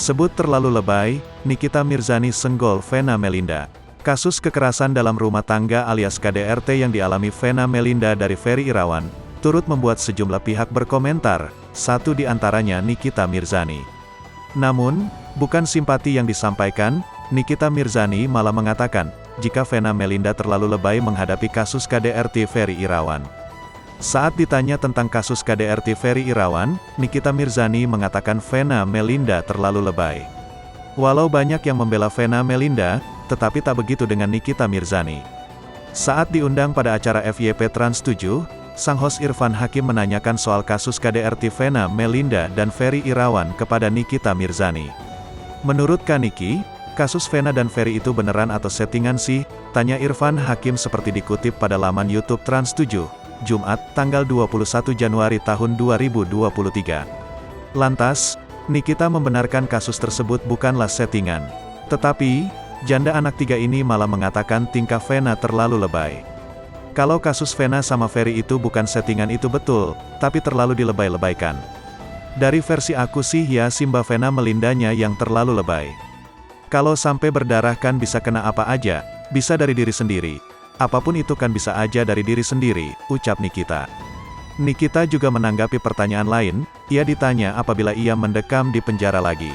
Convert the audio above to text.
Sebut terlalu lebay, Nikita Mirzani senggol Vena Melinda. Kasus kekerasan dalam rumah tangga alias KDRT yang dialami Vena Melinda dari Ferry Irawan, turut membuat sejumlah pihak berkomentar, satu di antaranya Nikita Mirzani. Namun, bukan simpati yang disampaikan, Nikita Mirzani malah mengatakan, jika Vena Melinda terlalu lebay menghadapi kasus KDRT Ferry Irawan. Saat ditanya tentang kasus KDRT Ferry Irawan, Nikita Mirzani mengatakan Vena Melinda terlalu lebay. Walau banyak yang membela Vena Melinda, tetapi tak begitu dengan Nikita Mirzani. Saat diundang pada acara FYP Trans 7, sang host Irfan Hakim menanyakan soal kasus KDRT Vena Melinda dan Ferry Irawan kepada Nikita Mirzani. Menurut Kaniki, kasus Vena dan Ferry itu beneran atau settingan sih? Tanya Irfan Hakim seperti dikutip pada laman YouTube Trans 7. Jumat, tanggal 21 Januari tahun 2023. Lantas, Nikita membenarkan kasus tersebut bukanlah settingan. Tetapi, janda anak 3 ini malah mengatakan tingkah Vena terlalu lebay. Kalau kasus Vena sama Ferry itu bukan settingan itu betul, tapi terlalu dilebay-lebaykan. Dari versi aku sih ya Simba Vena Melindanya yang terlalu lebay. Kalau sampai berdarah kan bisa kena apa aja, bisa dari diri sendiri. Apapun itu kan bisa aja dari diri sendiri, ucap Nikita. Nikita juga menanggapi pertanyaan lain, ia ditanya apabila ia mendekam di penjara lagi.